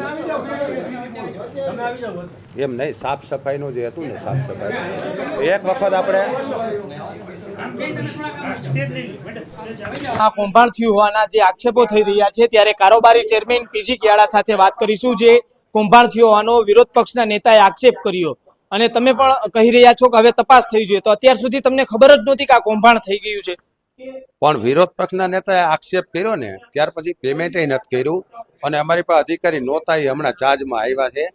એમ નહીં, સાફ સફાઈનું જે હતું ને સાફ સફાઈ એક વખત આપણે આ કૌભાંડ થયું હોવાના જે આક્ષેપો થઈ રહ્યા છે ત્યારે કારોબારી ચેરમેન પીજી કેળા સાથે વાત કરીશું. જે કૌભાંડ થયું હોવાનો વિરોધ પક્ષના નેતાએ આક્ષેપ કર્યો અને તમે પણ કહી રહ્યા છો કે હવે તપાસ થઈ જોઈએ, તો અત્યાર સુધી તમને ખબર જ નહોતી કે આ કૌભાંડ થઈ ગયું છે? પણ વિરોધ પક્ષના નેતાએ આક્ષેપ કર્યો ને ત્યાર પછી પેમેન્ટ નથી કર્યું અને અમારી પાસે અધિકારી નહોતા, એ હમણાં ચાર્જમાં આવ્યા છે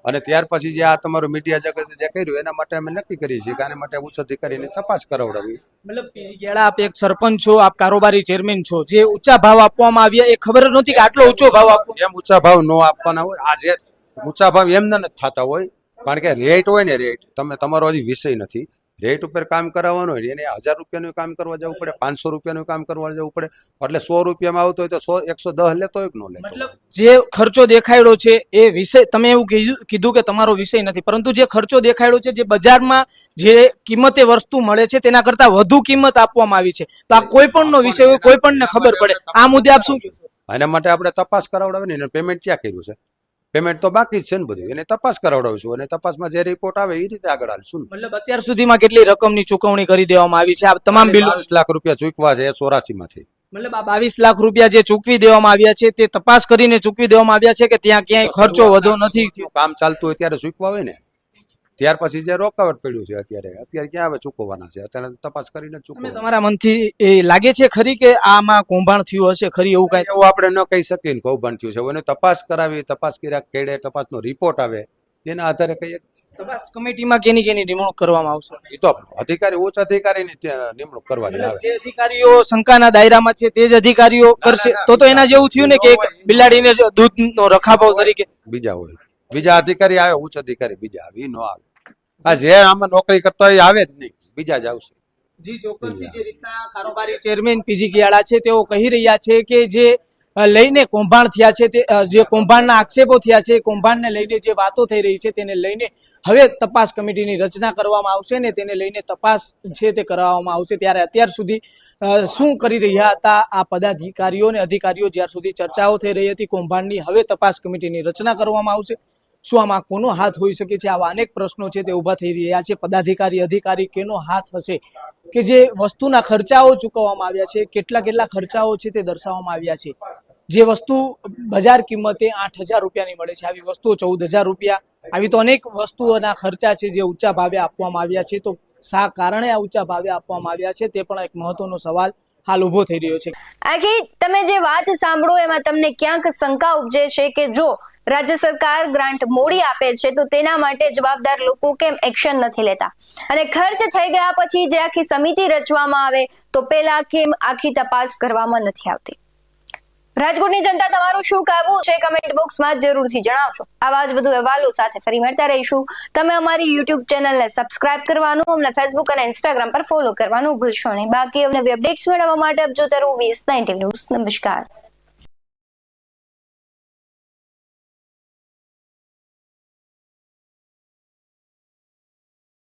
અને ત્યાર પછી જે આ તમારું મીડિયા જગતે જે કર્યું એના માટે અમે નક્કી કરીએ છીએ કે આના માટે ઉચ્ચ અધિકારીની તપાસ કરાવડાવી. મતલબ પીજી કેળા આપ એક સરપંચ છો, આપ કારોબારી ચેરમેન છો, જે ઊંચા ભાવ આપવામાં આવ્યા એ ખબર જ નહોતી કે આટલો ઊંચો ભાવ આપવો? એમ ઊંચા ભાવ ન આપવાના હોય, આ જે ઊંચા ભાવ એમને નથી થતા હોય, કારણ કે રેટ હોય ને રેટ, તમે તમારો હજી વિષય નથી, રેટ ઉપર કામ કરાવવાનું હોય એને 1000 રૂપિયાનું કામ કરવા જવું પડે, 500 રૂપિયાનું કામ કરવા જવું પડે, એટલે 100 રૂપિયામાં આવતો હોય તો 110 લેતો હોય કે ન લેતો? મતલબ જે ખર્ચો દેખાડ્યો છે એ વિષય, તમે એવું કીધું કે તમારો વિષય નથી, પરંતુ જે ખર્ચો દેખાડ્યો છે, જે બજારમાં જે કિંમતે વસ્તુ મળે છે તેના કરતા વધુ કિંમત આપવામાં આવી છે, તો આ કોઈ પણનો વિષય હોય, કોઈ પણને ખબર પડે. આ મુદ્દે આપ શું કહેશો? એના માટે આપણે તપાસ કરાવડાવી ને પેમેન્ટ ક્યાં કર્યું છે? પેમેન્ટ તો બાકી જ છે ને બધું, એને તપાસ કરાવડાવીશું અને તપાસમાં જે રિપોર્ટ આવે એ રીતે આગળ હાલશું. મતલબ અત્યાર સુધીમાં કેટલી રકમની ચૂકવણી કરી દેવામાં આવી છે? આ તમામ બિલો 22 લાખ રૂપિયા ચૂકવા છે 84 માંથી. મતલબ આ 22 લાખ રૂપિયા જે ચૂકવી દેવામાં આવ્યા છે તે તપાસ કરીને ચૂકવી દેવામાં આવ્યા છે કે ત્યાં ક્યાંય ખર્ચો વધુ નથી થયો? કામ ચાલતું હોય ત્યારે ચૂકવા હોય ને, ત્યાર પછી જે રોકાવટ પડ્યું છે અત્યારે ક્યાં હવે ચૂકવવાના છે? અત્યારે તપાસ કરીને તમે ચૂકવવા. તમારા મનથી એ લાગે છે ખરી કે આમાં કૌભાંડ થયું હશે ખરી? એવું કઈ એવું આપણે ન કહી શકીએ ને કૌભાંડ થયું છે, એને તપાસ કરાવી, તપાસ કર્યા કેડે તપાસનો રિપોર્ટ આવે એના આધારે કહીએ. તપાસ કમિટીમાં કેની નિમણૂક કરવામાં આવશે? એ તો અધિકારી ઉચ્ચ અધિકારીની નિમણૂક કરવાની આવે. જે અધિકારીઓ શંકાના દાયરામાં છે તે જ અધિકારીઓ કરશે તો એના જેવું થયું ને કે એક બિલાડીને દૂધનો રખાવો તરીકે બીજા હોય, બીજા અધિકારી આવે, ઉચ્ચ અધિકારી બીજા આવે, એ ન આવે. આ જે આમાં નોકરી કરતા હોય આવે જ નહીં, બીજા જ આવશે. જી ચોક્કસથી જે રીતના કારોબારી ચેરમેન પીજી કેળા છે તેઓ કહી રહ્યા છે કે જે લઈને કૌભાંડ થયા છે, તે જે કૌભાંડના આક્ષેપો થયા છે, કૌભાંડને લઈને જે વાતો થઈ રહી છે તેને લઈને હવે તપાસ કમિટીની રચના કરવામાં આવશે ને તેને લઈને તપાસ છે તે કરવામાં આવશે. ત્યારે અત્યાર સુધી શું કરી રહ્યા હતા આ પદાધિકારીઓ અને અધિકારીઓ, જ્યાર સુધી ચર્ચાઓ થઈ રહી હતી કૌભાંડની, હવે તપાસ કમિટીની રચના કરવામાં આવશે. શું આમાં કોનો હાથ હોઈ શકે છે? આવા અનેક પ્રશ્નો છે તે ઉભા થઈ રહ્યા છે. પદાધિકારી અધિકારી કેનો હાથ હશે કે જે વસ્તુના ખર્ચાઓ ચૂકવવામાં આવ્યા છે, કેટલા ખર્ચાઓ છે તે દર્શાવવામાં આવ્યા છે. જે વસ્તુ બજાર કિંમતે 8000 રૂપિયાની મળે છે, આવી વસ્તુઓ 14000 રૂપિયા, આવી તો અનેક વસ્તુઓના ખર્ચા છે જે ઊંચા ભાવે આપવામાં આવ્યા છે. તો શા કારણે આ ઊંચા ભાવે આપવામાં આવ્યા છે તે પણ એક મહત્વનો સવાલ હાલ ઉભો થઈ રહ્યો છે. આખી તમે જે વાત સાંભળો એમાં તમને ક્યાંક શંકા ઉપજે છે કે જો રાજ્ય સરકાર ગ્રાન્ટ મોડી આપે છે તો તેના માટે જવાબદાર લોકો કેમ એક્શન નથી લેતા, અને ખર્ચ થઈ ગયા પછી જે આખી સમિતિ રચવામાં આવે તો પેલા કેમ આખી તપાસ કરવામાં નથી આવતી? રાજકોટની જનતા તમારું શું કહેવું છે કમેન્ટ બોક્સમાં જરૂરથી જણાવજો. આવા જ વધુ અહેવાલો સાથે ફરી મળતા રહીશું. તમે અમારી YouTube ચેનલને સબસ્ક્રાઇબ કરવાનું, અમને Facebook અને Instagram પર ફોલો કરવાનું ભૂલશો નહીં. બાકી અમને અપડેટ્સ મેળવવા માટે આપ જોતા રહો VS9 ન્યૂઝ. નમસ્કાર.